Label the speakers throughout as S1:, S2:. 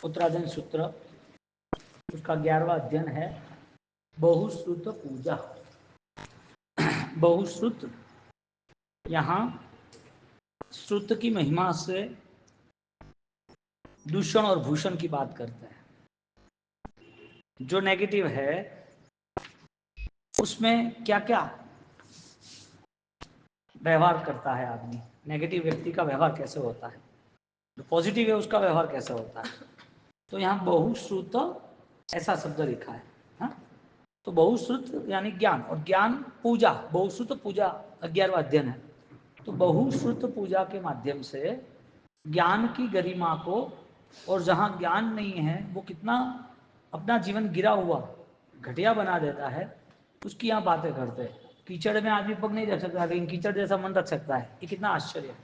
S1: उत्तराधन सूत्र, उसका 11वां अध्ययन है बहुश्रुत पूजा। बहुश्रुत यहाँ श्रुत की महिमा से दूषण और भूषण की बात करता है। जो नेगेटिव है उसमें क्या क्या व्यवहार करता है आदमी, नेगेटिव व्यक्ति का व्यवहार कैसे होता है, जो पॉजिटिव है उसका व्यवहार कैसे होता है। तो यहाँ बहुश्रुत ऐसा शब्द लिखा है। हाँ? तो बहुश्रुत यानी ज्ञान, और ज्ञान पूजा, बहुश्रुत पूजा 11वां अध्ययन है। तो बहुश्रुत पूजा के माध्यम से ज्ञान की गरिमा को, और जहाँ ज्ञान नहीं है वो कितना अपना जीवन गिरा हुआ घटिया बना देता है, उसकी यहाँ बातें करते हैं। कीचड़ में आदमी पग नहीं रख सकता, लेकिन कीचड़ जैसा मन रख सकता है, ये कितना आश्चर्य है।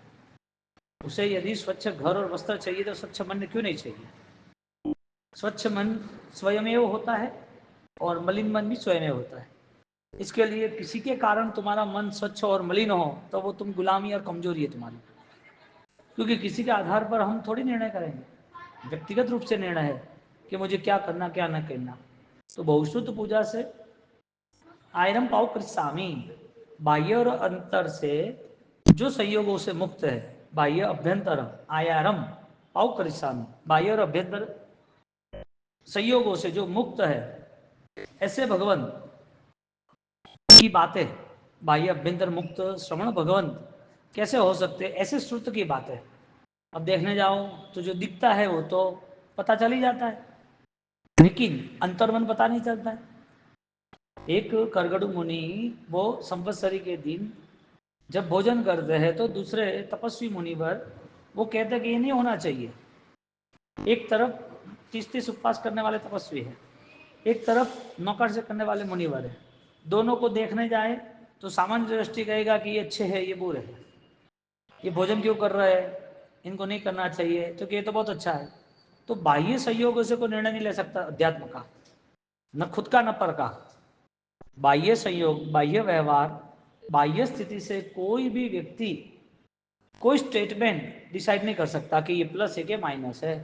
S1: उसे यदि स्वच्छ घर और वस्त्र चाहिए तो स्वच्छ मन क्यों नहीं चाहिए। स्वच्छ मन स्वयमेव होता है और मलिन मन भी स्वयमेव होता है। इसके लिए किसी के कारण तुम्हारा मन स्वच्छ और मलिन हो तो वो तुम गुलामी और कमजोरी है तुम्हारी, क्योंकि किसी के आधार पर हम थोड़ी निर्णय करेंगे, व्यक्तिगत रूप से निर्णय है कि मुझे क्या करना क्या न करना। तो बहुश्रुत पूजा से आयरम पाव कृत्सामी, बाह्य और अंतर से जो संयोगों से मुक्त है, बाह्य अभ्यंतर आयारम पाव कृत्सामी, बाह्य और अभ्यंतर संयोगों से जो मुक्त है, ऐसे भगवान की बातें, बाह्य अभ्यंतर मुक्त श्रवण भगवंत कैसे हो सकते, ऐसे श्रुत की बातें। अब देखने जाओ तो जो दिखता है वो तो पता चल ही जाता है, लेकिन अंतर्मन पता नहीं चलता है। एक करगड़ू मुनि वो संवत्सरी के दिन जब भोजन करते हैं तो दूसरे तपस्वी मुनिवर वो कहते हैं कि ये नहीं होना चाहिए। एक तरफ 30 उपवास करने वाले तपस्वी है, एक तरफ नौकर से करने वाले मुनिवर है। दोनों को देखने जाए तो सामान्य दृष्टि कहेगा कि ये अच्छे है ये बुरे है, ये भोजन क्यों कर रहे हैं, इनको नहीं करना चाहिए, तो ये तो बहुत अच्छा है। तो बाह्य संयोगों से कोई निर्णय नहीं ले सकता अध्यात्म का, न खुद का न पर का। बाह्य संयोग, बाह्य व्यवहार, बाह्य स्थिति से कोई भी व्यक्ति कोई स्टेटमेंट डिसाइड नहीं कर सकता कि ये प्लस है कि माइनस है।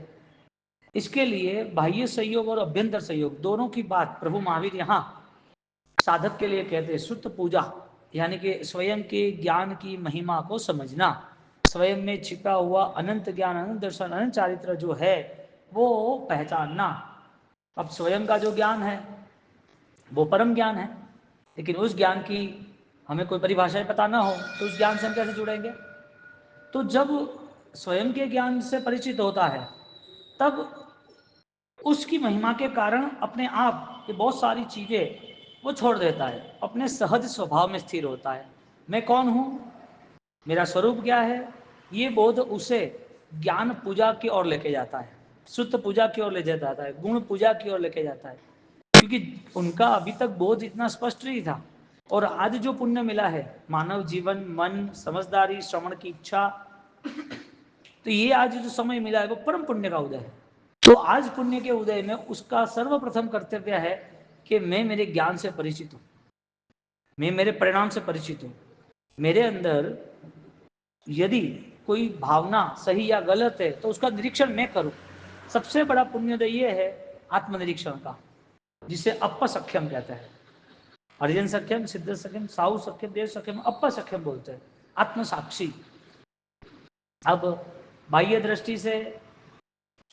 S1: इसके लिए बाह्य संयोग और अभ्यंतर संयोग दोनों की बात प्रभु महावीर यहाँ साधक के लिए कहते हैं। शुद्ध पूजा यानी कि स्वयं के ज्ञान की महिमा को समझना, स्वयं में छिपा हुआ अनंत ज्ञान, अनंत दर्शन, अनंत चारित्र जो है वो पहचानना। अब स्वयं का जो ज्ञान है वो परम ज्ञान है, लेकिन उस ज्ञान की हमें कोई परिभाषाएं पता ना हो तो उस ज्ञान से हम कैसे जुड़ेंगे। तो जब स्वयं के ज्ञान से परिचित होता है तब उसकी महिमा के कारण अपने आप ये बहुत सारी चीजें वो छोड़ देता है, अपने सहज स्वभाव में स्थिर होता है। मैं कौन हूँ, मेरा स्वरूप क्या है, ये बोध उसे ज्ञान पूजा की ओर लेके जाता है, शुद्ध पूजा की ओर ले जाता है, गुण पूजा की ओर लेके जाता है। क्योंकि उनका अभी तक बोध इतना स्पष्ट नहीं था, और आज जो पुण्य मिला है, मानव जीवन, मन, समझदारी, श्रवण की इच्छा, तो ये आज जो समय मिला है वो परम पुण्य का उदय है। तो आज पुण्य के उदय में उसका सर्वप्रथम कर्तव्य है कि मैं मेरे ज्ञान से परिचित हूं, मैं मेरे परिणाम से परिचित हूं। मेरे अंदर यदि कोई भावना सही या गलत है तो उसका निरीक्षण मैं करूं। सबसे बड़ा पुण्योदय ये है आत्मनिरीक्षण का, जिसे अपसख्यम कहते हैं। हरिजन सख्यम, सिद्ध सख्यम, साहु सख्यम, देव सख्यम, अपसख्यम बोलते हैं, आत्मसाक्षी। अब बाह्य दृष्टि से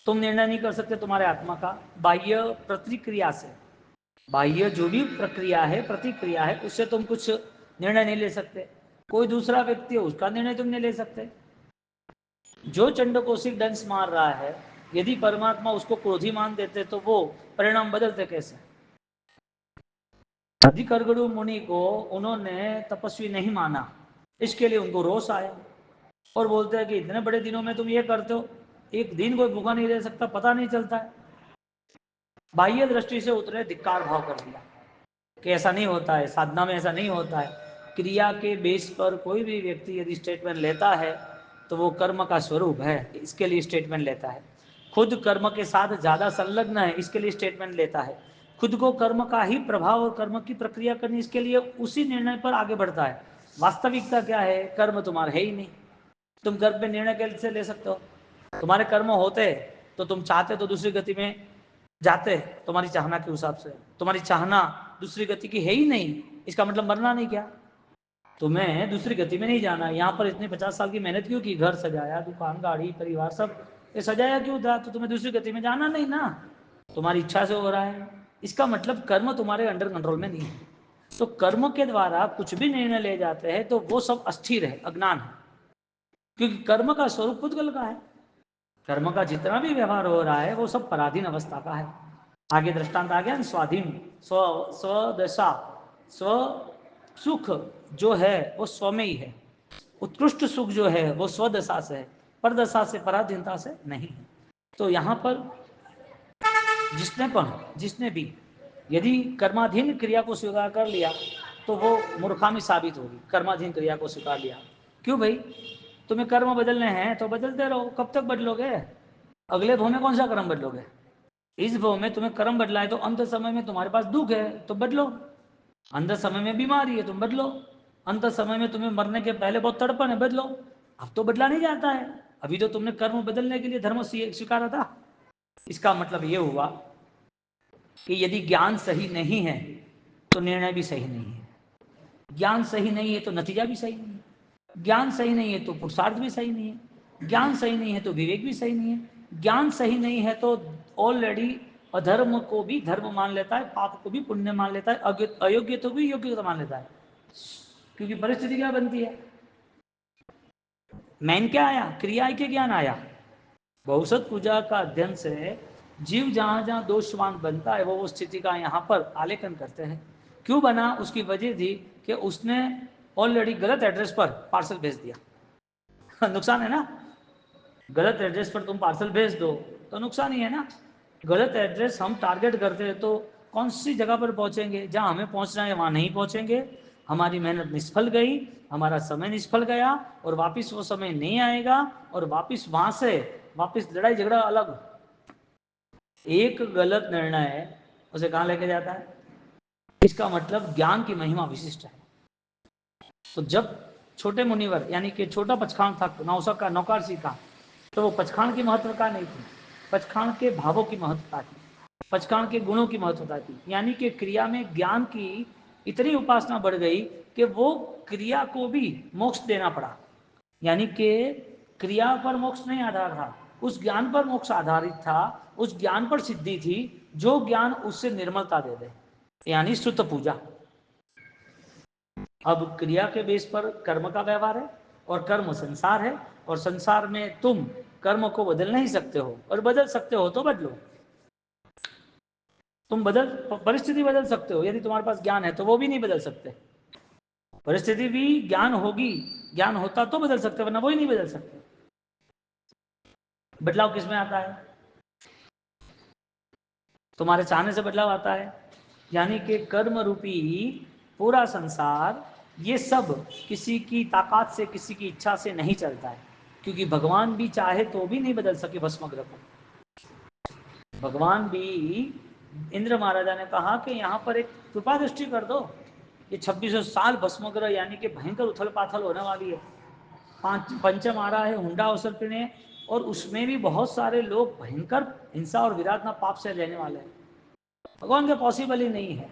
S1: तुम निर्णय नहीं कर सकते तुम्हारे आत्मा का, बाह्य प्रतिक्रिया से, बाह्य जो भी प्रक्रिया है, प्रतिक्रिया है, उससे तुम कुछ निर्णय नहीं ले सकते। कोई दूसरा व्यक्ति है उसका निर्णय तुम नहीं ले सकते। जो चंडकोशिक डंस मार रहा है, यदि परमात्मा उसको क्रोधी मान देते तो वो परिणाम बदलते कैसे। यदि करगड़ू मुनि को उन्होंने तपस्वी नहीं माना, इसके लिए उनको रोष आया और बोलते हैं कि इतने बड़े दिनों में तुम ये करते हो, एक दिन कोई भूखा नहीं रह सकता, पता नहीं चलता है। बाह्य दृष्टि से उतरे, धिक्कार भाव कर दिया कि ऐसा नहीं होता है, साधना में ऐसा नहीं होता है। क्रिया के बेस पर कोई भी व्यक्ति यदि स्टेटमेंट लेता है तो वो कर्म का स्वरूप है, इसके लिए स्टेटमेंट लेता है। खुद कर्म के साथ ज़्यादा संलग्न है, इसके लिए स्टेटमेंट लेता है। खुद को कर्म का ही प्रभाव और कर्म की प्रक्रिया करनी, इसके लिए उसी निर्णय पर आगे बढ़ता है। वास्तविकता क्या है, कर्म तुम्हारा है ही नहीं, तुम कर्म पे निर्णय कैसे ले सकते हो। तुम्हारे कर्म होते तो तुम चाहते तो दूसरी गति में जाते, तुम्हारी चाहना के हिसाब से। तुम्हारी चाहना दूसरी गति की है ही नहीं, इसका मतलब मरना नहीं क्या? तुम्हें दूसरी गति में नहीं जाना। यहाँ पर इतने 50 साल की मेहनत क्यों की? घर सजाया, दुकान, गाड़ी, परिवार सब ये सजाया क्यों था? तो तुम्हें दूसरी गति में जाना नहीं ना, तुम्हारी इच्छा से हो रहा है। इसका मतलब कर्म तुम्हारे अंडर कंट्रोल में नहीं है। तो कर्म के द्वारा कुछ भी निर्णय ले जाते हैं तो वो सब अस्थिर है, अज्ञान है, क्योंकि कर्म का स्वरूप पुद्गल का है। कर्म का जितना भी व्यवहार हो रहा है वो सब पराधीन अवस्था का है। आगे दृष्टांत आ गया, स्वाधीन, स्वदशा, स्व सुख जो है वो स्व में ही है। उत्कृष्ट सुख जो है वो स्वदशा से है, परदशा से, पराधीनता से नहीं है। तो यहाँ पर जिसने भी यदि कर्माधीन क्रिया को स्वीकार कर लिया तो वो मूर्खामी साबित होगी। कर्माधीन क्रिया को स्वीकार लिया, क्यों भाई? तुम्हें कर्म बदलने हैं तो बदलते रहो, कब तक बदलोगे? अगले भव में कौन सा कर्म बदलोगे? इस भव में तुम्हें कर्म बदला है तो अंत समय में तुम्हारे पास दुख है तो बदलो, अंत समय में बीमारी है तुम बदलो, अंत समय में तुम्हें मरने के पहले बहुत तड़पन है, बदलो। अब तो बदला नहीं जाता है, अभी तो तुमने कर्म बदलने के लिए धर्म स्वीकारा था। इसका मतलब ये हुआ कि यदि ज्ञान सही नहीं है तो निर्णय भी सही नहीं है, ज्ञान सही नहीं है तो नतीजा भी सही नहीं है, ज्ञान सही नहीं है तो पुरुषार्थ भी सही नहीं है, ज्ञान सही नहीं है तो विवेक भी सही नहीं है, ज्ञान सही नहीं है तो ऑलरेडी अधर्म को भी धर्म मान लेता है, पाप को भी पुण्य मान लेता है, अयोग्य तो भी योग्यता मान लेता है। क्योंकि परिस्थिति क्या बनती है? मैन क्या आया? क्रिया के ज्ञान आया। बहुसत पूजा का अध्ययन से जीव जहां जहां दोषवान बनता है वो स्थिति का यहाँ पर आलेखन करते हैं। क्यों बना? उसकी वजह थी कि उसने ऑलरेडी गलत एड्रेस पर पार्सल भेज दिया। नुकसान है ना, गलत एड्रेस पर तुम पार्सल भेज दो तो नुकसान ही है ना। गलत एड्रेस हम टारगेट करते हैं तो कौन सी जगह पर पहुंचेंगे? जहां हमें पहुंचना है वहां नहीं पहुंचेंगे, हमारी मेहनत निष्फल गई, हमारा समय निष्फल गया और वापस वो समय नहीं आएगा, और वापस वहां से वापस लड़ाई झगड़ा अलग। एक गलत निर्णय उसे कहां लेके जाता है? इसका मतलब ज्ञान की महिमा विशिष्ट है। तो जब छोटे मुनिवर यानी कि छोटा पचखान था, नौसक का नौकारसी का, तो वो पचखान की महत्वता नहीं थी, पचखान के भावों की महत्वता थी, पचखान के गुणों की महत्वता थी। यानी कि क्रिया में ज्ञान की इतनी उपासना बढ़ गई कि वो क्रिया को भी मोक्ष देना पड़ा। यानी कि क्रिया पर मोक्ष नहीं आधार था, उस ज्ञान पर मोक्ष आधारित था, उस ज्ञान पर सिद्धि थी जो ज्ञान उससे निर्मलता दे दे, यानी शुद्ध पूजा। अब क्रिया के बेस पर कर्म का व्यवहार है और कर्म संसार है, और संसार में तुम कर्म को बदल नहीं सकते हो, और बदल सकते हो तो बदलो। तुम परिस्थिति बदल सकते हो, यदि तुम्हारे पास ज्ञान है तो वो भी नहीं बदल सकते। परिस्थिति भी ज्ञान होगी, ज्ञान होता तो बदल सकते, वरना वो ही नहीं बदल सकते। बदलाव किसमें आता है? तुम्हारे चाहने से बदलाव आता है। यानी कि कर्म रूपी पूरा संसार ये सब किसी की ताकत से, किसी की इच्छा से नहीं चलता है, क्योंकि भगवान भी चाहे तो भी नहीं बदल सके भस्मग्रह को। भगवान भी, इंद्र महाराजा ने कहा कि यहाँ पर एक कृपा दृष्टि कर दो, ये 2600 साल भस्मग्रह यानी कि भयंकर उथल पाथल होने वाली है, पंचम आ रहा है हुंडा अवसर पीने, और उसमें भी बहुत सारे लोग भयंकर हिंसा और विराटना पाप से रहने वाले हैं। भगवान के पॉसिबल ही नहीं है।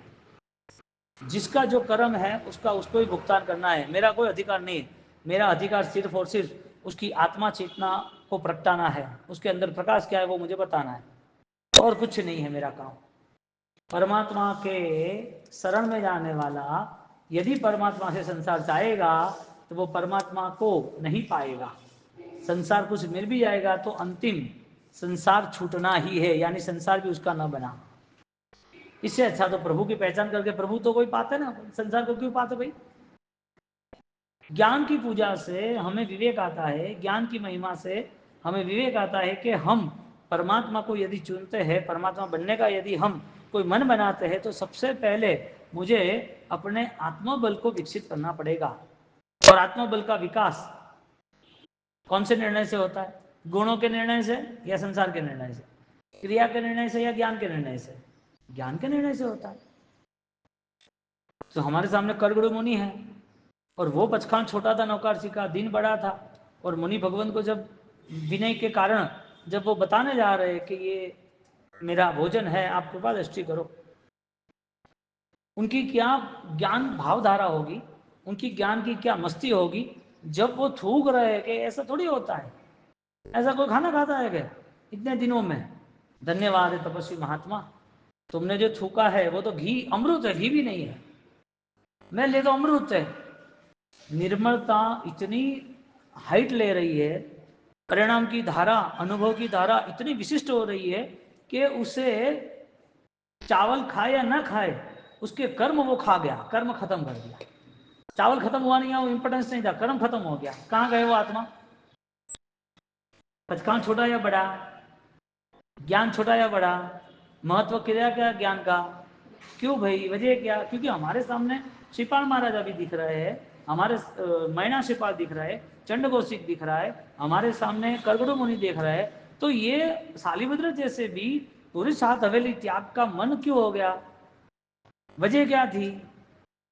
S1: जिसका जो कर्म है उसका उसको ही भुगतान करना है, मेरा कोई अधिकार नहीं है। मेरा अधिकार सिर्फ और सिर्फ उसकी आत्मा चेतना को प्रगटाना है, उसके अंदर प्रकाश क्या है वो मुझे बताना है, और कुछ नहीं है मेरा काम। परमात्मा के शरण में जाने वाला यदि परमात्मा से संसार चाहेगा तो वो परमात्मा को नहीं पाएगा। संसार कुछ मिल भी जाएगा तो अंतिम संसार छूटना ही है, यानी संसार भी उसका न बना। इससे अच्छा तो प्रभु की पहचान करके, प्रभु तो कोई पाते ना, संसार को क्यों पाते भाई? ज्ञान की पूजा से हमें विवेक आता है, ज्ञान की महिमा से हमें विवेक आता है कि हम परमात्मा को यदि चुनते हैं, परमात्मा बनने का यदि हम कोई मन बनाते हैं तो सबसे पहले मुझे अपने आत्मबल को विकसित करना पड़ेगा। और आत्मबल का विकास कौन से निर्णय से होता है? गुणों के निर्णय से या संसार के निर्णय से? क्रिया के निर्णय से या ज्ञान के निर्णय से? ज्ञान के निर्णय से होता है। तो हमारे सामने करगुरु मुनि है, और वो पचखान छोटा था, नौकारसी का दिन बड़ा था, और मुनि भगवान को जब विनय के कारण जब वो बताने जा रहे हैं कि ये मेरा भोजन है, आप कृपा दृष्टि करो, उनकी क्या ज्ञान भावधारा होगी, उनकी ज्ञान की क्या मस्ती होगी जब वो थूक रहे हैं कि ऐसा थोड़ी होता है, ऐसा कोई खाना खाता है क्या इतने दिनों में। धन्यवाद है तपस्वी महात्मा, तुमने जो थूका है वो तो घी, अमृत है, घी भी नहीं है, मैं ले तो अमृत है। निर्मलता इतनी हाइट ले रही है, परिणाम की धारा, अनुभव की धारा इतनी विशिष्ट हो रही है कि उसे चावल खाए या ना खाए, उसके कर्म वो खा गया, कर्म खत्म कर दिया। चावल खत्म हुआ नहीं है, वो इंपोर्टेंस नहीं था, कर्म खत्म हो गया। कहाँ गए वो आत्मा? पचकान छोटा या बड़ा, ज्ञान छोटा या बड़ा, महत्व क्रिया क्या ज्ञान का? क्यों भाई, वजह क्या? क्योंकि हमारे सामने श्रीपाल महाराज अभी दिख रहे हैं, हमारे मैना श्रीपाल दिख रहा है, चंड कौशिक दिख रहा है, हमारे सामने करगड़ु मुनि देख रहा है। तो ये शालिभद्र जैसे भी पूरी 7 हवेली त्याग का मन क्यों हो गया? वजह क्या थी?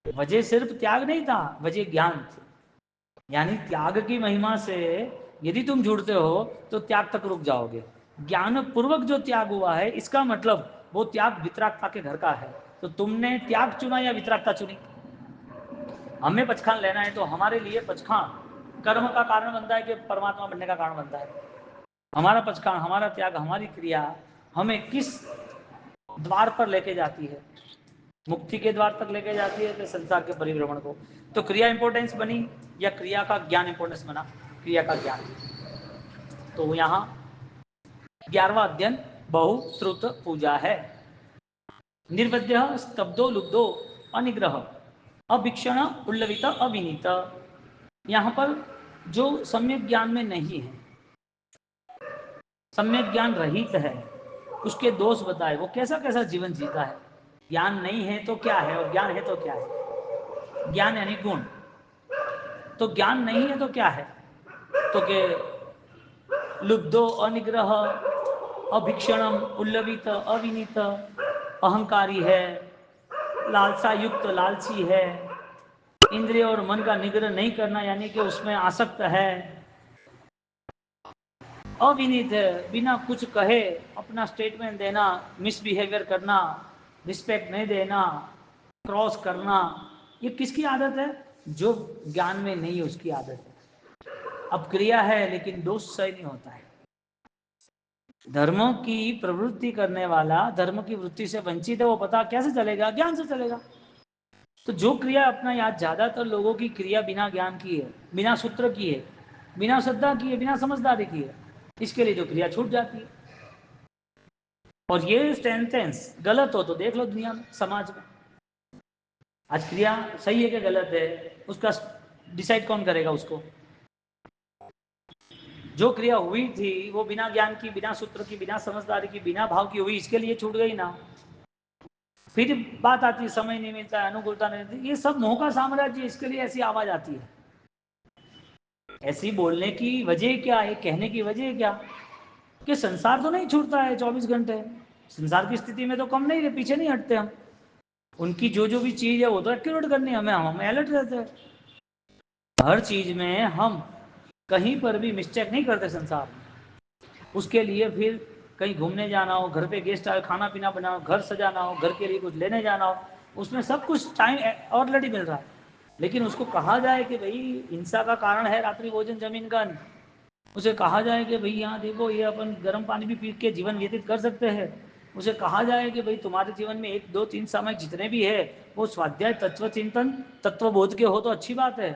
S1: वजह सिर्फ त्याग नहीं था, वजह ज्ञान थी। यानी त्याग की महिमा से यदि तुम जुड़ते हो तो त्याग तक रुक जाओगे। ज्ञान पूर्वक जो त्याग हुआ है, इसका मतलब वो त्याग वितरागता के घर का है। तो तुमने त्याग चुना या वितरागता चुनी? हमें पचखान लेना है तो हमारे लिए पचखान कर्म का कारण बनता है कि परमात्मा बनने का कारण बनता है? हमारा पचखान, हमारा त्याग, हमारी क्रिया हमें किस द्वार पर लेके जाती है? मुक्ति के द्वार तक लेके जाती है कि संसार के परिभ्रमण को? तो क्रिया इंपोर्टेंस बनी या क्रिया का ज्ञान इंपोर्टेंस बना? क्रिया का ज्ञान। तो यहाँ 11वां अध्ययन बहुश्रुत पूजा है। निर्वध्य स्तब्धो लुब्धो अनिग्रह अभिक्षण उल्लवित अविनीत। यहाँ पर जो सम्यक ज्ञान में नहीं है, सम्यक ज्ञान रहित है, उसके दोष बताए, वो कैसा कैसा जीवन जीता है। ज्ञान नहीं है तो क्या है और ज्ञान है तो क्या है? ज्ञान यानी गुण, तो ज्ञान नहीं है तो क्या है? तो के लुब्धो अनिग्रह अभिक्षणम उल्लवित अविनीत, अहंकारी है, लालसा युक्त लालची है, इंद्रिय और मन का निग्रह नहीं करना यानी कि उसमें आसक्त है, अविनीत है, बिना कुछ कहे अपना स्टेटमेंट देना, मिसबिहेवियर करना, रिस्पेक्ट नहीं देना, क्रॉस करना, ये किसकी आदत है? जो ज्ञान में नहीं है उसकी आदत है। अब क्रिया है लेकिन दोष सही नहीं होता है। धर्म की प्रवृत्ति करने वाला धर्म की वृत्ति से वंचित है, वो पता कैसे चलेगा? ज्ञान से चलेगा। तो जो क्रिया अपना, याद ज्यादातर लोगों की क्रिया बिना ज्ञान की है, बिना सूत्र की है, बिना श्रद्धा की है, बिना समझदारी की है, इसके लिए जो क्रिया छूट जाती है। और ये सेंटेंस गलत हो तो देख लो दुनिया में, समाज में आज क्रिया सही है कि गलत है, उसका डिसाइड कौन करेगा? उसको जो क्रिया हुई थी वो बिना ज्ञान की, बिना सूत्र की, बिना समझदारी की, बिना भाव की हुई, इसके लिए छूट गई ना। फिर बात आती है समय नहीं मिलता है, अनुकूलता नहीं मिलती, ये सब मोह का साम्राज्य, इसके लिए ऐसी आवाज आती है। ऐसी बोलने की वजह क्या है, कहने की वजह क्या? कि संसार तो नहीं छूटता है 24 घंटे, संसार की स्थिति में तो कम नहीं, पीछे नहीं हटते हम। उनकी जो जो भी चीज है वो तो एक्यूरेट करनी है हमें, हम अलर्ट रहते हैं हर चीज में, हम कहीं पर भी मिस्टेक नहीं करते संसार में। उसके लिए फिर कहीं घूमने जाना हो, घर पे गेस्ट आए, खाना पीना बनाओ, घर सजाना हो, घर के लिए कुछ लेने जाना हो, उसमें सब कुछ टाइम ऑलरेडी मिल रहा है। लेकिन उसको कहा जाए कि भाई हिंसा का कारण है रात्रि भोजन जमीन का, उसे कहा जाए कि भाई यहाँ देखो ये अपन गर्म पानी भी पी के जीवन व्यतीत कर सकते हैं, उसे कहा जाए कि भाई तुम्हारे जीवन में 1 2 3 समय जितने भी है वो स्वाध्याय तत्व चिंतन तत्वबोध के हो तो अच्छी बात है।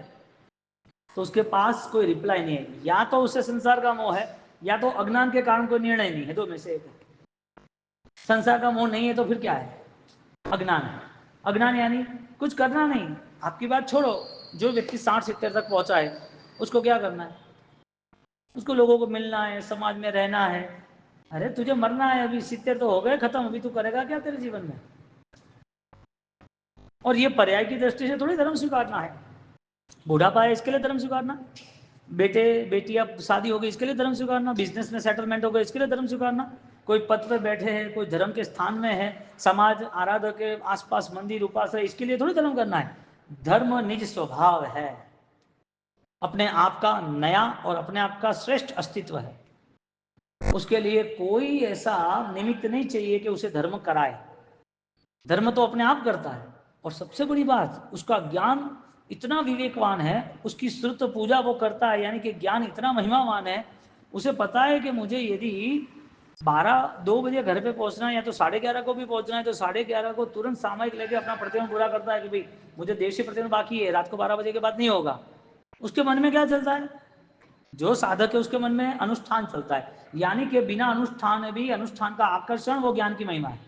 S1: तो उसके पास कोई रिप्लाई नहीं है, या तो उसे संसार का मोह है या तो अज्ञान के कारण कोई निर्णय नहीं है, दो में से एक है। संसार का मोह नहीं है तो फिर क्या है? अज्ञान है। अज्ञान यानी कुछ करना नहीं। आपकी बात छोड़ो, जो व्यक्ति 60 70 तक पहुंचा है उसको क्या करना है? उसको लोगों को मिलना है, समाज में रहना है। अरे तुझे मरना है, अभी 70 तो हो गए खत्म, अभी तू करेगा क्या तेरे जीवन में? और ये पर्याय की दृष्टि से थोड़ी धर्म स्वीकारना है। बुढ़ापा है इसके लिए धर्म स्वीकारना, बेटे बेटियां शादी हो गई इसके लिए धर्म स्वीकारना, बिजनेस में सेटलमेंट हो गई इसके लिए धर्म स्वीकारना, कोई पद पर बैठे हैं, कोई धर्म के स्थान में है, समाज आराधक के आसपास मंदिर उपासना, इसके लिए थोड़ी धर्म करना है। धर्म निज स्वभाव है, अपने आप का नया और अपने आप का श्रेष्ठ अस्तित्व है। उसके लिए कोई ऐसा निमित्त नहीं चाहिए कि उसे धर्म कराए। धर्म तो अपने आप करता है। और सबसे बड़ी बात, उसका ज्ञान इतना विवेकवान है, उसकी श्रुत पूजा वो करता है, यानी कि ज्ञान इतना महिमावान है, उसे पता है कि मुझे यदि 2 बजे घर पे पहुंचना है या तो 11:30 को भी पहुंचना है, तो 11:30 को तुरंत सामयिक लेके अपना प्रतिदिन पूरा करता है कि भाई मुझे देश से प्रतिदिन बाकी है, रात को 12 बजे के बाद नहीं होगा। उसके मन में क्या चलता है? जो साधक है उसके मन में अनुष्ठान चलता है, यानी कि बिना अनुष्ठान भी अनुष्ठान का आकर्षण वो ज्ञान की महिमा है।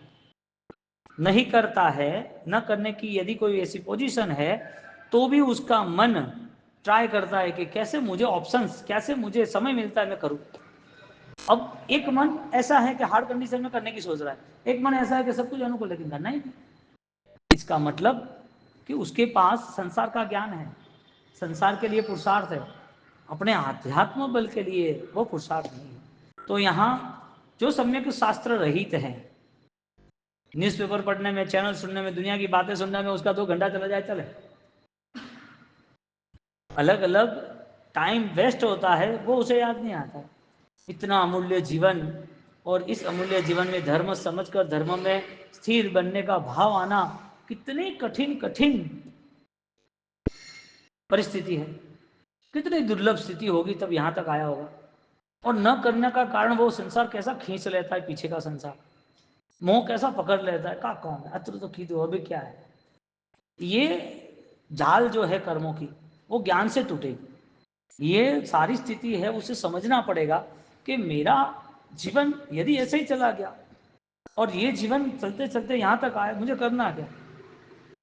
S1: नहीं करता है, न करने की यदि कोई ऐसी पोजीशन है, तो भी उसका मन ट्राई करता है कि कैसे मुझे ऑप्शंस, कैसे मुझे समय मिलता है मैं करूं। अब एक मन ऐसा है कि हार्ड कंडीशन में करने की सोच रहा है, एक मन ऐसा है कि सब कुछ अनुकूल लेकिन करना ही नहीं। इसका मतलब कि उसके पास संसार का ज्ञान है, संसार के लिए पुरुषार्थ है, अपने आध्यात्म बल के लिए वो पुरुषार्थ नहीं है। तो यहाँ जो सम्यक शास्त्र रहित है, न्यूज़पेपर पढ़ने में, चैनल सुनने में, दुनिया की बातें सुनने में उसका 2 घंटा चला जाए चले, अलग अलग टाइम वेस्ट होता है, वो उसे याद नहीं आता। इतना अमूल्य जीवन, और इस अमूल्य जीवन में धर्म समझकर धर्म में स्थिर बनने का भाव आना कितनी कठिन कठिन परिस्थिति है, कितनी दुर्लभ स्थिति होगी तब यहां तक आया होगा। और न करने का कारण वो संसार कैसा खींच लेता है, पीछे का संसार मोह कैसा पकड़ लेता है, का कौन है अत्र तो की दो अभी क्या है। ये जाल जो है कर्मों की, वो ज्ञान से टूटेगी। ये सारी स्थिति है, उसे समझना पड़ेगा कि मेरा जीवन यदि ऐसे ही चला गया और ये जीवन चलते चलते यहाँ तक आए, मुझे करना क्या।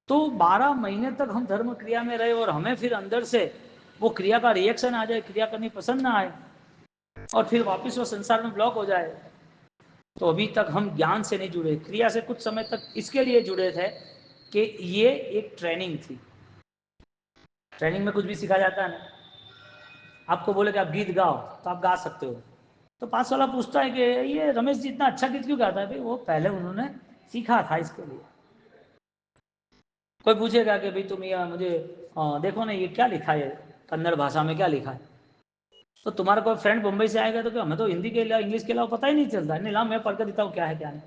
S1: तो 12 महीने तक हम धर्म क्रिया में रहे और हमें फिर अंदर से वो क्रिया का रिएक्शन आ जाए, क्रिया करनी पसंद ना आए, और फिर वापस वो संसार में ब्लॉक हो जाए, तो अभी तक हम ज्ञान से नहीं जुड़े, क्रिया से कुछ समय तक इसके लिए जुड़े थे कि ये एक ट्रेनिंग थी। ट्रेनिंग में कुछ भी सिखाया जाता है ना, आपको बोले कि आप गीत गाओ तो आप गा सकते हो, तो पास वाला पूछता है कि ये रमेश जी इतना अच्छा गीत क्यों गाता है? भाई वो पहले उन्होंने सीखा था इसके लिए। कोई पूछेगा कि भाई तुम ये मुझे देखो ना ये क्या लिखा है, कन्नड़ भाषा में क्या लिखा है, तो तुम्हारा कोई फ्रेंड मुंबई से आएगा तो क्या हमें तो हिंदी के अलावा इंग्लिश के अलावा पता ही नहीं चलता है, नहीं ला मैं पढ़ कर देता हूँ क्या है क्या नहीं।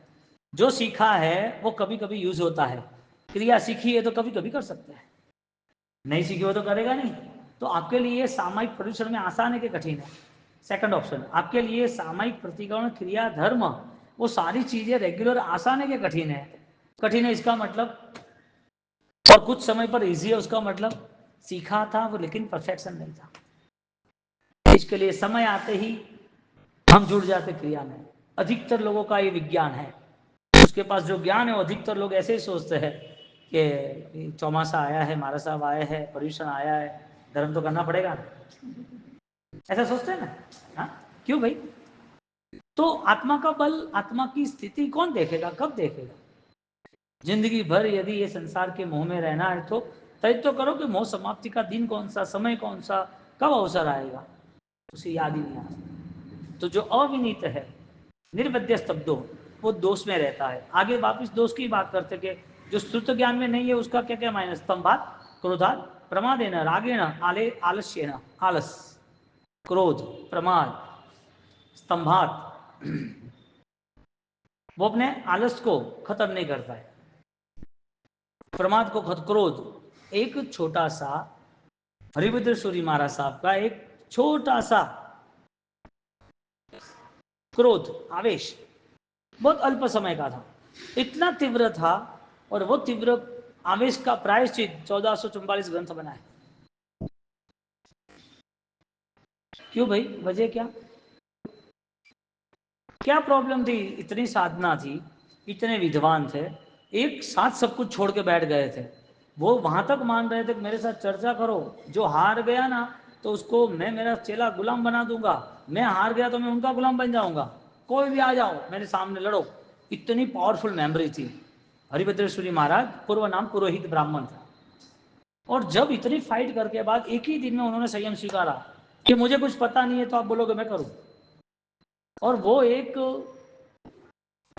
S1: जो सीखा है वो कभी कभी यूज होता है, क्रिया सीखी है तो कभी कभी कर सकते हैं, नहीं सीखी हो तो करेगा नहीं। तो आपके लिए सामायिक प्रदूषण में आसान है कि कठिन है? सेकंड ऑप्शन आपके लिए सामायिक प्रतिकरण क्रिया धर्म वो सारी चीजें रेगुलर आसान है कि कठिन है? कठिन है इसका मतलब, और कुछ समय पर इजी है उसका मतलब, सीखा था वो लेकिन परफेक्शन नहीं था। इसके लिए समय आते ही हम जुड़ जाते क्रिया में। अधिकतर लोगों का ये विज्ञान है, उसके पास जो ज्ञान है वो अधिकतर लोग ऐसे ही सोचते हैं कि चौमासा आया है, मारा साहब आया है, पर्यूषण आया है, धर्म तो करना पड़ेगा, ऐसा सोचते हैं ना। हाँ, क्यों भाई? तो आत्मा का बल, आत्मा की स्थिति कौन देखेगा, कब देखेगा? जिंदगी भर यदि ये संसार के मोह में रहना है तो तय तो करो कि मोह समाप्ति का दिन कौन सा, समय कौन सा, कब अवसर आएगा, उसे याद ही नहीं आता। तो जो अविनीत है, निर्वध्य स्तब्धो, वो दोष में रहता है। आगे वापिस दोष की बात करते कि जो श्रुत ज्ञान में नहीं है उसका क्या क्या माइनस, स्तंभात, क्रोधात, प्रमादेन, रागेण, आलस्येन, आलस, क्रोध, प्रमाद, स्तंभात, वो अपने आलस को खत्म नहीं करता है, प्रमाद को खत्म, क्रोध, एक छोटा सा हरिभद्र सूरी महाराज साहब का एक छोटा सा क्रोध, आवेश बहुत अल्प समय का था, इतना तीव्र था, और वो तीव्र आवेश का प्रायश्चित 1444 ग्रंथ बना है। क्यों भाई, वजह क्या? क्या प्रॉब्लम थी? इतनी साधना थी, इतने विद्वान थे, एक साथ सब कुछ छोड़ के बैठ गए थे। वो वहां तक मान रहे थे कि मेरे साथ चर्चा करो, जो हार गया ना तो उसको मैं मेरा चेला गुलाम बना दूंगा, मैं हार गया तो मैं उनका गुलाम बन जाऊंगा, कोई भी आ जाओ मेरे सामने लड़ो। इतनी पावरफुल मेमोरी थी। हरिभद्रेश्वरी महाराज पूर्व नाम पुरोहित ब्राह्मण था, और जब इतनी फाइट करके बाद एक ही दिन में उन्होंने संयम स्वीकारा कि मुझे कुछ पता नहीं है तो आप बोलोगे मैं करूं। और वो एक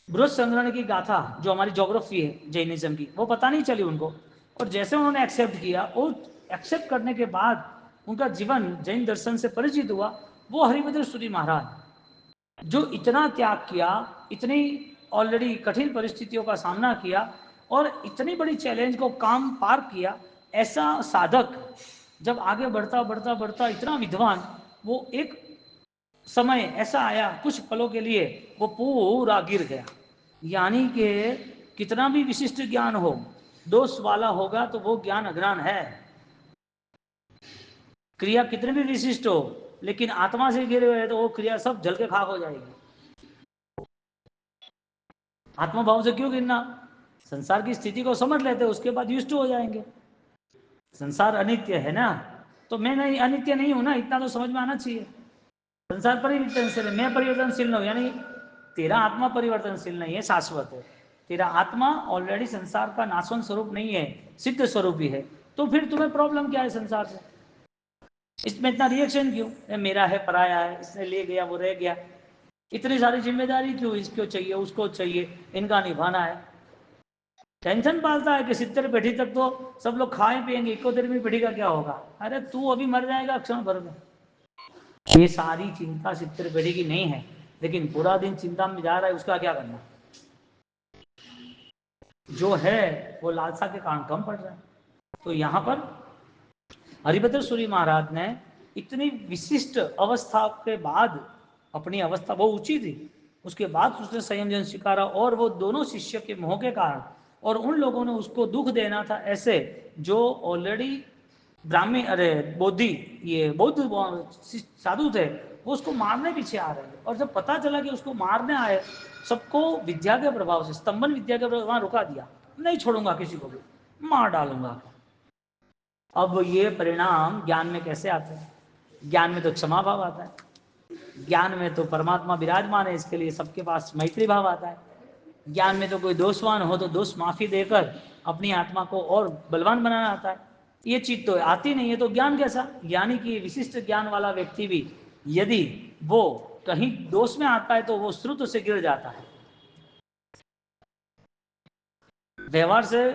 S1: बृहद संग्रहण की गाथा जो हमारी ज्योग्राफी है जैनिज्म की, वो पता नहीं चली उनको, और जैसे उन्होंने एक्सेप्ट किया, वो एक्सेप्ट करने के बाद उनका जीवन जैन दर्शन से परिचित हुआ, वो हरिभद्र सूरी महाराज जो इतना त्याग किया, इतनी ऑलरेडी कठिन परिस्थितियों का सामना किया और इतनी बड़ी चैलेंज को काम पार किया, ऐसा साधक जब आगे बढ़ता बढ़ता बढ़ता इतना विद्वान, वो एक समय ऐसा आया कुछ पलों के लिए वो पूरा गिर गया। यानी कि कितना भी विशिष्ट ज्ञान हो, दोष वाला होगा तो वो ज्ञान अज्ञान है। क्रिया कितनी भी विशिष्ट हो, लेकिन आत्मा से गिरे हुए तो वो क्रिया सब जल के खाक हो जाएगी। आत्मा भाव से क्यों गिरना? संसार की स्थिति को समझ लेते, उसके बाद युष्ट हो जाएंगे। संसार अनित्य है ना, तो मैं नहीं अनित्य नहीं हूं ना, इतना तो समझ में आना चाहिए। संसार परिवर्तनशील है, मैं परिवर्तनशील नहीं हूं, यानी तेरा आत्मा परिवर्तनशील नहीं है, शाश्वत है। तेरा आत्मा ऑलरेडी संसार का नाशवंत स्वरूप नहीं है, सिद्ध स्वरूप ही है। तो फिर तुम्हें प्रॉब्लम क्या है संसार से? इसमें इतना रिएक्शन क्यों? मेरा है, पराया है, इसने ले गया, वो रह गया, इतनी सारी जिम्मेदारी क्यों? इसको चाहिए, उसको चाहिए, इनका निभाना है। टेंशन पालता है कि 70 पेढ़ी तक तो सब लोग खाए पिएंगे, 71वीं पेढ़ी का क्या होगा? अरे तू अभी मर जाएगा क्षण भर में। ये सारी चिंता 70 पेढ़ी की नहीं है, लेकिन पूरा दिन चिंता में जा रहा है, उसका क्या करना? जो है वो लालसा के कारण कम पड़ रहा है। तो यहाँ पर हरिभद्र सूरी महाराज ने इतनी विशिष्ट अवस्था के बाद, अपनी अवस्था बहुत ऊंची थी, उसके बाद उसने संयम जन स्वीकारा, और वो दोनों शिष्य के मोह के कारण, और उन लोगों ने उसको दुख देना था ऐसे, जो ऑलरेडी ब्राह्मी, अरे बोधि, ये बौद्ध साधु थे, वो उसको मारने पीछे आ रहे थे। और जब पता चला कि उसको मारने आए, सबको विद्या के प्रभाव से, स्तंभन विद्या के प्रभाव, वहां रुका दिया, नहीं छोड़ूंगा किसी को भी, मार डालूंगा। अब ये परिणाम ज्ञान में कैसे आते हैं? ज्ञान में तो क्षमा भाव आता है, ज्ञान में तो परमात्मा विराजमान है, इसके लिए सबके पास मैत्री भाव आता है। ज्ञान में तो कोई दोषवान हो तो दोष माफी देकर अपनी आत्मा को और बलवान बनाना आता है। ये चीज तो आती नहीं है, तो ज्ञान कैसा? यानी कि विशिष्ट ज्ञान वाला व्यक्ति भी यदि वो कहीं दोष में आता है तो वो श्रुत से गिर जाता है। व्यवहार से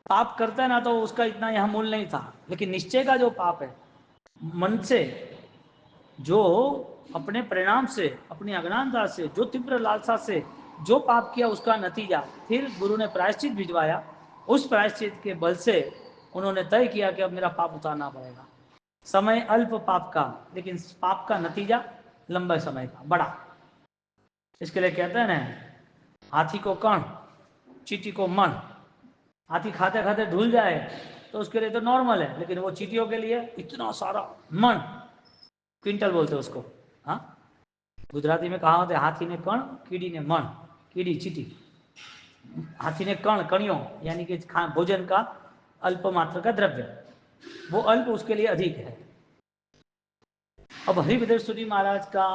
S1: पाप करता है ना, तो उसका इतना यहां मूल नहीं था, लेकिन निश्चय का जो पाप है, मन से जो अपने परिणाम से, अपनी अज्ञानता से, जो तीव्र लालसा से जो पाप किया, उसका नतीजा फिर गुरु ने प्रायश्चित भिजवाया। उस प्रायश्चित के बल से उन्होंने तय किया कि अब मेरा पाप उतारना पड़ेगा। समय अल्प पाप का, लेकिन पाप का नतीजा लंबे समय का बड़ा। इसके लिए कहते हैं ना, हाथी को कण, चींटी को मन। हाथी खाते खाते ढूल जाए तो उसके लिए तो नॉर्मल है, लेकिन वो चींटियों के लिए इतना सारा मन, क्विंटल बोलते हैं उसको। हाँ, गुजराती में कहा होते, हाथी ने कण, कीड़ी ने मन। कीड़ी चींटी, हाथी ने कण, कणियों, यानी कि भोजन का अल्प मात्र का द्रव्य, वो अल्प उसके लिए अधिक है। अब हरिभद्र सूरी महाराज का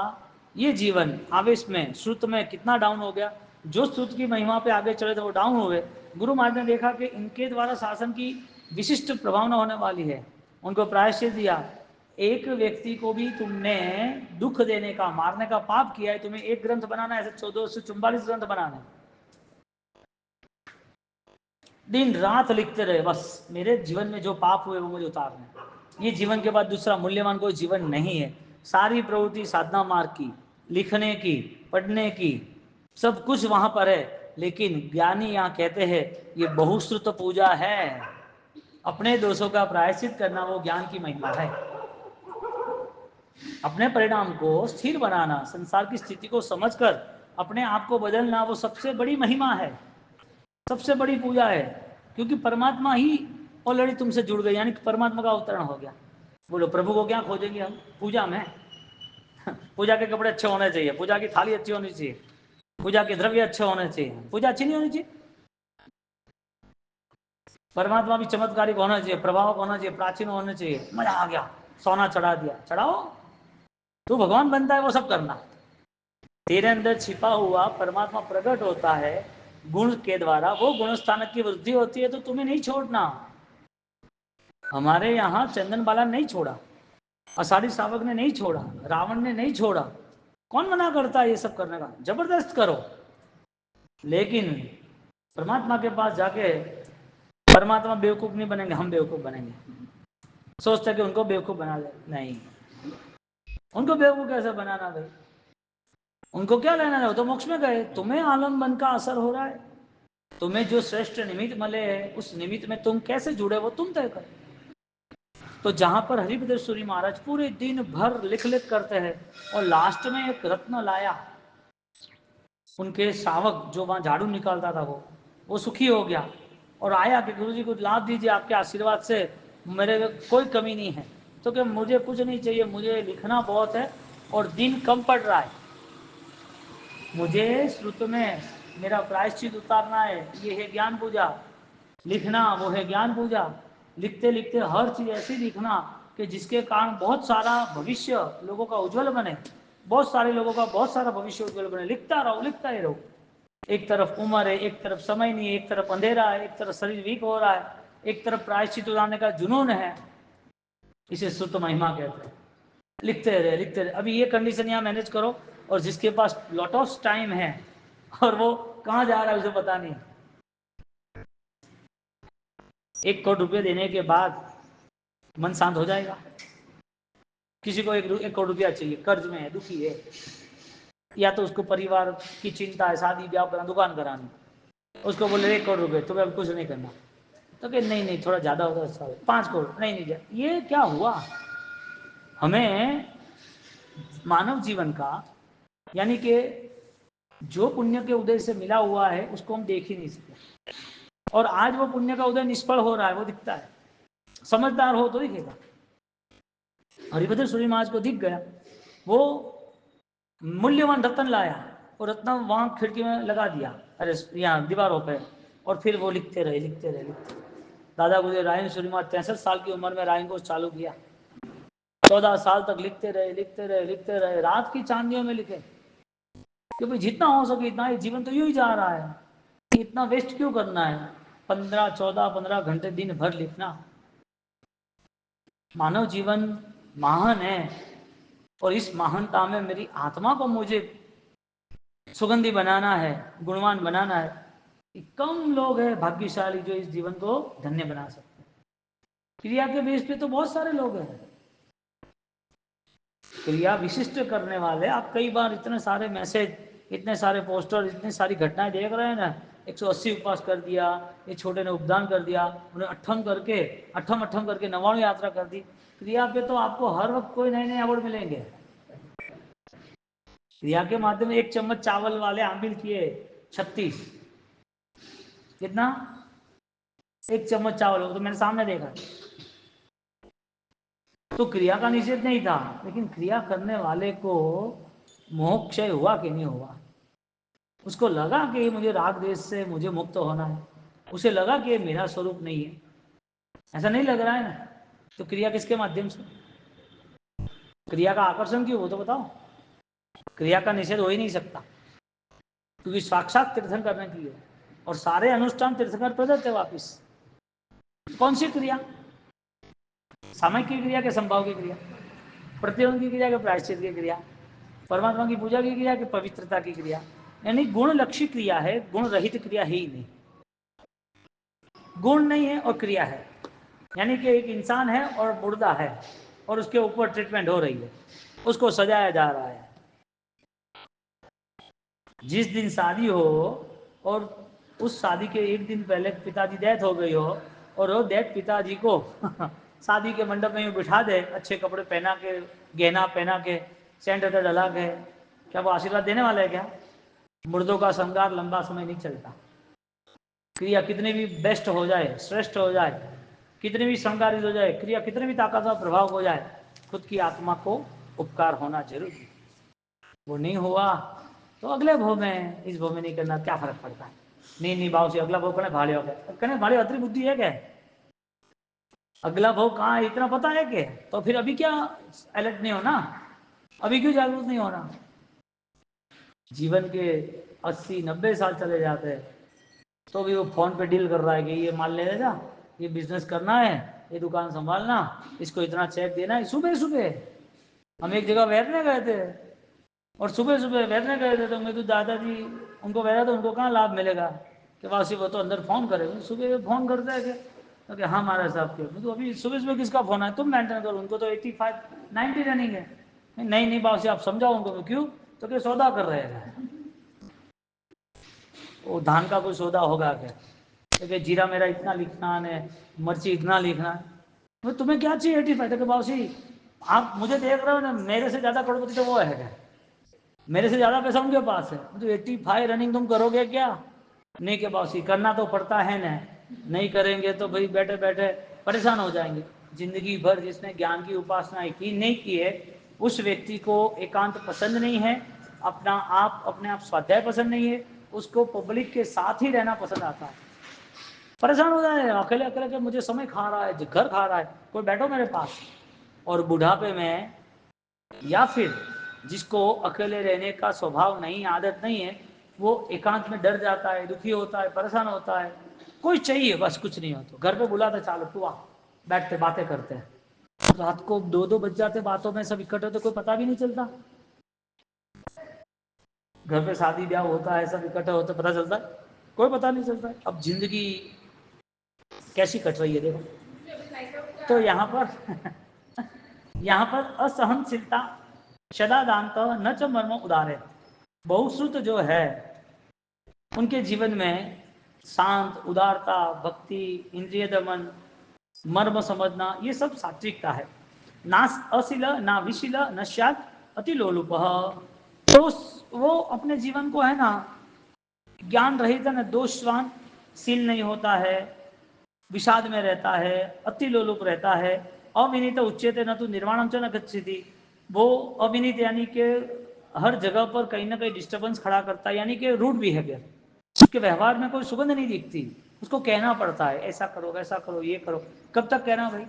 S1: ये जीवन आवेश में, श्रुत में कितना डाउन हो गया। जो श्रुत की महिमा पे आगे चले थे वो डाउन हुए। गुरु महाराज ने देखा कि इनके द्वारा शासन की विशिष्ट प्रभावना होने वाली है, उनको प्रायश्चित दिया। एक व्यक्ति को भी तुमने दुख देने का, मारने का पाप किया है, तुम्हें एक ग्रंथ बनाना है, ऐसे 1444 ग्रंथ बनाने, दिन रात लिखते रहे, बस मेरे जीवन में जो पाप हुए वो मुझे उतारने। ये जीवन के बाद दूसरा मूल्यवान कोई जीवन नहीं है। सारी प्रवृत्ति साधना मार्ग की, लिखने की, पढ़ने की, सब कुछ वहां पर है। लेकिन ज्ञानी यहाँ कहते हैं ये बहुश्रुत पूजा है। अपने दोषों का प्रायश्चित करना वो ज्ञान की महिमा है। अपने परिणाम को स्थिर बनाना, संसार की स्थिति को समझकर अपने आप को बदलना, वो सबसे बड़ी महिमा है, सबसे बड़ी पूजा है। क्योंकि परमात्मा ही ऑलरेडी तुमसे जुड़ गए, यानी कि परमात्मा का अवतरण हो गया। बोलो प्रभु को क्या खोजेंगे हम पूजा में? पूजा के कपड़े अच्छे होने चाहिए, पूजा की थाली अच्छी होनी चाहिए, पूजा के द्रव्य अच्छे होने चाहिए, पूजा अच्छी नहीं होनी चाहिए। परमात्मा भी चमत्कारिक होना चाहिए, प्रभावक होना चाहिए, प्राचीन होना चाहिए। मजा आ गया, सोना चढ़ा दिया, चढ़ाओ, तू भगवान बनता है वो सब करना। तेरे अंदर छिपा हुआ परमात्मा प्रकट होता है गुण के द्वारा, वो गुण स्थान की वृद्धि होती है, तो तुम्हें नहीं छोड़ना। हमारे यहाँ चंदन बाला नहीं छोड़ा, अषाढ़ी श्रावक ने नहीं छोड़ा, रावण ने नहीं छोड़ा। कौन मना करता है ये सब करने का? जबरदस्त करो, लेकिन परमात्मा के पास जाके परमात्मा बेवकूफ नहीं बनेंगे, हम बेवकूफ बनेंगे। सोचते कि उनको बेवकूफ बना दे, नहीं, उनको बेवकूफ कैसे बनाना भाई? उनको क्या लेना है, वो तो मोक्ष में गए। तुम्हें आलम्बन का असर हो रहा है, तुम्हें जो श्रेष्ठ निमित्त मिले है उस निमित्त में तुम कैसे जुड़े वो तुम तय करो। तो जहां पर हरिभद्र सूरी महाराज पूरे दिन भर लिख लिख करते हैं और लास्ट में एक रत्न लाया, उनके शावक जो वहां झाड़ू निकालता था वो सुखी हो गया और आया कि गुरुजी को लाभ दीजिए, आपके आशीर्वाद से मेरे कोई कमी नहीं है। तो क्या मुझे कुछ नहीं चाहिए, मुझे लिखना बहुत है और दिन कम पड़ रहा है, मुझे श्रुत में मेरा प्रायश्चित उतारना है, ये है ज्ञान पूजा, लिखना वो है ज्ञान पूजा। लिखते लिखते हर चीज ऐसी लिखना कि जिसके कारण बहुत सारा भविष्य लोगों का उज्जवल बने, बहुत सारे लोगों का बहुत सारा भविष्य उज्जवल बने। लिखता रहो, लिखता ही रहो। एक तरफ उम्र है, एक तरफ समय नहीं है, एक तरफ अंधेरा है, एक तरफ शरीर वीक हो रहा है, एक तरफ प्रायश्चित उतारने का जुनून है। इसे सुत महिमा कहते हैं। लिखते रहे, लिखते रहे। अभी ये कंडीशन यहाँ मैनेज करो, और जिसके पास लॉट ऑफ टाइम है और वो कहाँ जा रहा है उसे पता नहीं, 1 करोड़ रुपये देने के बाद मन शांत हो जाएगा। किसी को 1 करोड़ रुपया चाहिए, कर्ज में है, दुखी है, या तो उसको परिवार की चिंता है, शादी ब्याह करना, दुकान करानी, उसको बोले 1 करोड़ रुपये, तुम्हें अब कुछ नहीं करना, तो कि नहीं नहीं थोड़ा ज़्यादा होगा, अच्छा 5 करोड़, नहीं नहीं जाए। ये क्या हुआ? हमें मानव जीवन का, यानी कि जो पुण्य के उदय से मिला हुआ है उसको हम देख ही नहीं सकते, और आज वो पुण्य का उदय निष्फल हो रहा है, वो दिखता है। समझदार हो तो दिखेगा। हरिभद्र सूरी महाराज को दिख गया, वो मूल्यवान रत्न लाया और रत्न वहां खिड़की में लगा दिया, अरे यहाँ दीवारों पे, और फिर वो लिखते रहे, लिखते रहे, लिखते रहे। दादा गुरुदेव रायन सूरी महाराज 63 साल की उम्र में रायन को चालू किया, 14 साल तक लिखते रहे, लिखते रहे, लिखते रहे, रात की चांदियों में लिखे कि भाई जितना हो सके इतना, ये जीवन तो यूं ही जा रहा है, इतना वेस्ट क्यों करना है। 15 14 15 घंटे दिन भर लिखना। मानव जीवन महान है, और इस महानता में मेरी आत्मा को मुझे सुगंधी बनाना है, गुणवान बनाना है। कम लोग हैं भाग्यशाली जो इस जीवन को धन्य बना सकते हैं। क्रिया के बेस पे तो बहुत सारे लोग हैं, क्रिया विशिष्ट करने वाले। आप कई बार इतने सारे मैसेज, इतने सारे पोस्टर, इतनी सारी घटनाएं देख रहे हैं ना, 180 उपवास कर दिया, ये छोटे ने उपदान कर दिया, उन्हें अठम करके, अठम अठम करके 99 यात्रा कर दी। क्रिया पे तो आपको हर वक्त कोई नए नए अवार्ड मिलेंगे। क्रिया के माध्यम में 1 चम्मच चावल वाले आमिल किए 36, कितना, 1 चम्मच चावल, तो मैंने सामने देखा। तो क्रिया का निषेध नहीं था, लेकिन क्रिया करने वाले को मोक्षय हुआ कि नहीं हुआ, उसको लगा कि मुझे राग देश से मुझे मुक्त होना है, उसे लगा कि मेरा स्वरूप नहीं है, ऐसा नहीं लग रहा है ना। तो क्रिया किसके माध्यम से, क्रिया का आकर्षण क्यों, वो तो बताओ। क्रिया का निषेध हो ही नहीं सकता, क्योंकि साक्षात तीर्थंकर ने की है, और सारे अनुष्ठान तीर्थंकर प्रदत्त है वापिस। कौन सी क्रिया, सामयिक की क्रिया के संभाव की क्रिया, प्रतिबंध की क्रिया के प्रायश्चित की क्रिया, परमात्मा की पूजा की क्रिया कि पवित्रता की क्रिया। यानी गुण लक्ष्य क्रिया है, गुण रहित क्रिया ही नहीं। गुण नहीं है और क्रिया है, यानी कि एक इंसान है और मुर्दा है और उसके ऊपर ट्रीटमेंट हो रही है, उसको सजाया जा रहा है। जिस दिन शादी हो और उस शादी के एक दिन पहले पिताजी डेथ हो गई हो, और वो डेथ पिताजी को शादी के मंडप में बिठा दे, अच्छे कपड़े पहना के, गहना पहना के, सेंट डला के, क्या वो आशीर्वाद देने वाला है क्या? मुर्दों का श्रृंगार लंबा समय नहीं चलता। क्रिया कितनी भी बेस्ट हो जाए, श्रेष्ठ हो जाए, कितनी भी श्रृंगारित हो जाए, क्रिया कितनी भी ताकतवर प्रभाव हो जाए, खुद की आत्मा को उपकार होना जरूरी। वो नहीं हुआ तो अगले भव में, इस भव में नहीं करना, क्या फर्क पड़ता है। नहीं नहीं भाव से अगला भव करने भाड़े हो गए, कहने भाड़े अतरी बुद्धि है क्या, अगला भव कहाँ है इतना पता है क्या? तो फिर अभी क्या अलर्ट नहीं होना, अभी क्यों जागरूक नहीं होना? जीवन के 80 90 साल चले जाते हैं तो भी वो फोन पे डील कर रहा है कि ये माल ले जा, ये बिजनेस करना है, ये दुकान संभालना, इसको इतना चेक देना है। सुबह सुबह हम एक जगह बैठने गए थे, और सुबह सुबह बैठने गए थे तो मैं तो दादाजी उनको बैठा तो उनको कहाँ लाभ मिलेगा कि वासी वो तो अंदर फोन करेगा, सुबह फोन करते हैं कि हाँ हमारे साहब के, तो अभी सुबह सुबह किसका फोन है, तुम मेंटेन करो, उनको तो 85 90 रनिंग है। नहीं नहीं बाबू आप समझाओ उनको, क्यों? तो क्या सौदा कर रहे हैं? वो धान का कोई सौदा होगा क्या? तो क्या जीरा मेरा इतना लिखना है, मिर्ची इतना लिखना है, तो तुम्हें क्या चाहिए 85? तो बाबूजी आप मुझे देख रहे हो ना, मेरे से ज्यादा करोड़पति तो वो है क्या? मेरे से ज्यादा पैसा उनके पास है, तो 85 रनिंग तुम करोगे क्या? नहीं के बाबूजी करना तो पड़ता है ना, नहीं करेंगे तो भाई बैठे बैठे परेशान हो जाएंगे। जिंदगी भर जिसने ज्ञान की उपासना की नहीं की है, उस व्यक्ति को एकांत पसंद नहीं है, अपने आप स्वाध्याय पसंद नहीं है, उसको पब्लिक के साथ ही रहना पसंद आता है। परेशान हो जाए, अकेले अकेले के मुझे समय खा रहा है, घर खा रहा है, कोई बैठो मेरे पास। और बुढ़ापे में, या फिर जिसको अकेले रहने का स्वभाव नहीं, आदत नहीं है, वो एकांत में डर जाता है, दुखी होता है, परेशान होता है, कोई चाहिए बस, कुछ नहीं हो तो घर पे बुलाते, चालो तू आ, बैठते बातें करते हैं। रात को 2-2 बज जाते बातों में, सब इकट्ठे होते, कोई पता भी नहीं चलता। घर पे शादी ब्याह होता है, सब इकट्ठे होते, पता चलता है? कोई पता नहीं चलता। अब जिंदगी कैसी कट रही है देखो। तो यहाँ पर यहाँ पर असहनशीलता सदा दांत न च मर्म उदारे, बहुश्रुत जो है उनके जीवन में शांत, उदारता, भक्ति, इंद्रिय दमन, मर्म समझना, ये सब सात्विकता है। ना अशिल ना विशिल न शाद अति लोलुप, तो वो अपने जीवन को है ना ज्ञान रहित न दोषवान, शील नहीं होता है, विषाद में रहता है, अति लोलुप रहता है। अविनीत उच्चते न तो निर्वाणम च न गच्छति, वो अविनीत यानी कि हर जगह पर कहीं ना कहीं डिस्टर्बेंस खड़ा करता है, यानी कि रूड बिहेवियर, उसके व्यवहार में कोई सुगंध नहीं दिखती, उसको कहना पड़ता है ऐसा करो वैसा करो ये करो। कब तक कहना भाई?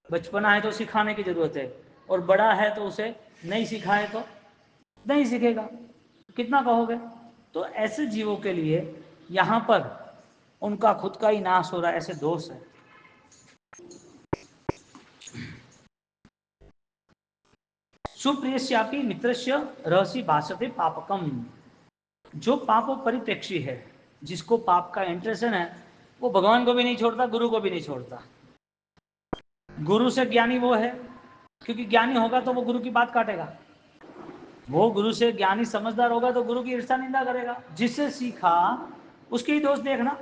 S1: बचपना है तो सिखाने की जरूरत है, और बड़ा है तो उसे नहीं सिखाए तो नहीं सीखेगा, कितना कहोगे? तो ऐसे जीवों के लिए यहाँ पर उनका खुद का ही नाश हो रहा है, ऐसे दोष है। सुप्रियस्यापि मित्रस्य रहस्य भाषते पापकम, जो पाप परिप्रेक्षी है, जिसको पाप का इंटरेस्ट है, वो भगवान को भी नहीं छोड़ता, गुरु को भी नहीं छोड़ता। गुरु से ज्ञानी वो है, क्योंकि ज्ञानी होगा तो वो गुरु की बात काटेगा, वो गुरु से ज्ञानी समझदार होगा तो गुरु की ईर्ष्या निंदा करेगा। जिससे सीखा उसके ही दोष देखना,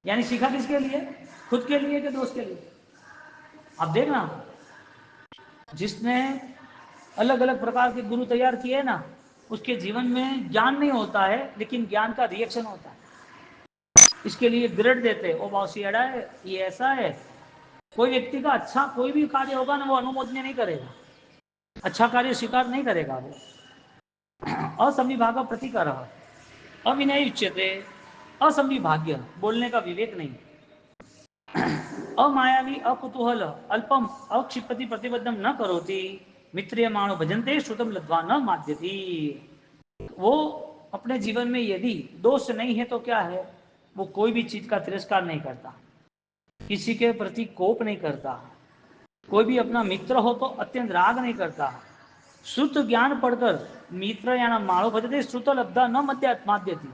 S1: यानी सीखा किसके लिए? खुद के लिए कि दोस्त के लिए? अब देखना, जिसने अलग अलग प्रकार के गुरु तैयार किए ना, उसके जीवन में ज्ञान नहीं होता है, लेकिन ज्ञान का रिएक्शन होता है। इसके लिए ग्रेड देते, ओ मौसी अड़ा है, ये ऐसा है। कोई व्यक्ति का अच्छा कोई भी कार्य होगा ना, वो अनुमोदनीय नहीं करेगा, अच्छा कार्य स्वीकार नहीं करेगा वो। असंविभाग प्रतिकर अविनय उच्यते, असंविभाग्य, बोलने का विवेक नहीं, अमायावी अकुतूहल अल्पम अक्षिपति प्रतिबद्धम न करोति, मित्रियमाणो भजन्ते श्रुतम लब्ध्वा न माध्यति। वो अपने जीवन में यदि दोष नहीं है तो क्या है, वो कोई भी चीज का तिरस्कार नहीं करता, किसी के प्रति कोप नहीं करता, कोई भी अपना मित्र हो तो अत्यंत राग नहीं करता। श्रुत ज्ञान पढ़कर मित्र या माणो भजते श्रुत लब्धा न माध्यति,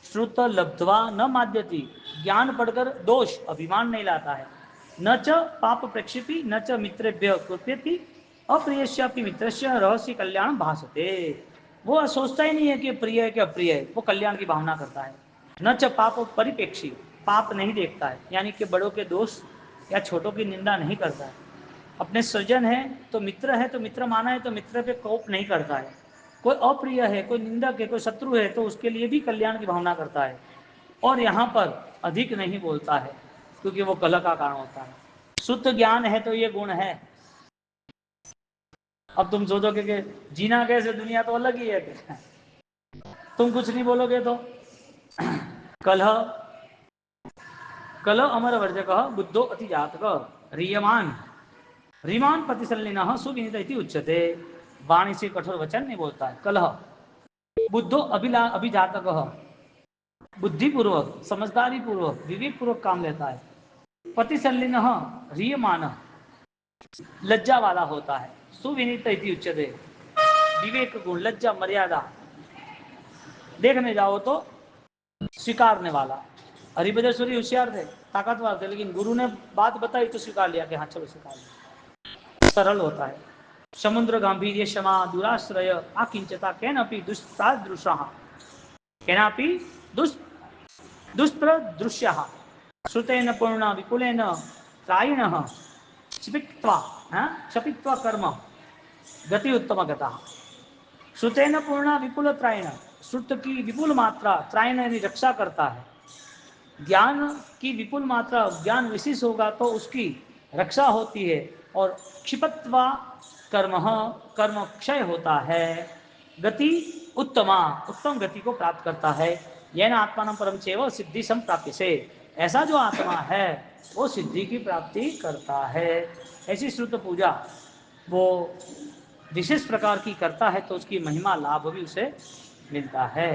S1: श्रुत लब्ध्वा न माध्यति, ज्ञान पढ़कर दोष अभिमान नहीं लाता है। न च पाप प्रक्षेपी न च मित्रेभ्य कृत्यति, अप्रियस्यापि मित्रस्य रहस्य कल्याण भासते, वो सोचता ही नहीं है कि प्रिय है कि अप्रिय है, वो कल्याण की भावना करता है। न च पाप परिपेक्षी, पाप नहीं देखता है, यानी कि बड़ों के दोष या छोटों की निंदा नहीं करता है। अपने सज्जन है तो मित्र है, तो मित्र माना है तो मित्र पे कोप नहीं करता है। कोई अप्रिय है, कोई निंदक है, कोई शत्रु है, तो उसके लिए भी कल्याण की भावना करता है। और यहाँ पर अधिक नहीं बोलता है, क्योंकि वो कलह का कारण होता है। शुद्ध ज्ञान है तो ये गुण है। अब तुम सोचोगे कि जीना कैसे, दुनिया तो अलग ही है, तुम कुछ नहीं बोलोगे तो कलह कलह अमर वर्जक बुद्धो अति जातक रियमान रीमान प्रतिसलिन सुविनीत उच्चते, वाणी से कठोर वचन नहीं बोलता है। कलह बुद्धो अभिजातक, बुद्धिपूर्वक समझदारी पूर्वक विवेक पूर्वक काम लेता है। प्रतिसलिन रियमान, लज्जा वाला होता है। सुविनीत उच्चते, विवेक गुण, लज्जा, मर्यादा, देखने जाओ तो स्वीकारने वाला। हरिभद्र होशियार थे, ताकतवर थे, लेकिन गुरु ने बात बताई तो स्वीकार लिया कि हाँ चलो स्वीकार लिया। सरल होता है। समुद्र गांभीर्य क्षमा दुराश्रय आकिंचता केनापि दुष्टादृशः केनापि दुष्प्रदृश्यः श्रुतेन पूर्णा विपुलेन त्रायिणः क्षपित्वा कर्म गति उत्तम गता। श्रुतेन पूर्णा विपुल त्रायण, श्रुत की विपुल मात्रा त्रायण यानी रक्षा करता है। ज्ञान की विपुल मात्रा, ज्ञान विशेष होगा तो उसकी रक्षा होती है। और क्षिपत्वा कर्म, कर्म क्षय होता है। गति उत्तमा, उत्तम गति को प्राप्त करता है। येन आत्मानं परम चैव सिद्धि संप्राप्य से, ऐसा जो आत्मा है वो सिद्धि की प्राप्ति करता है। ऐसी श्रुत पूजा वो विशेष प्रकार की करता है तो उसकी महिमा लाभ भी उसे मिलता है।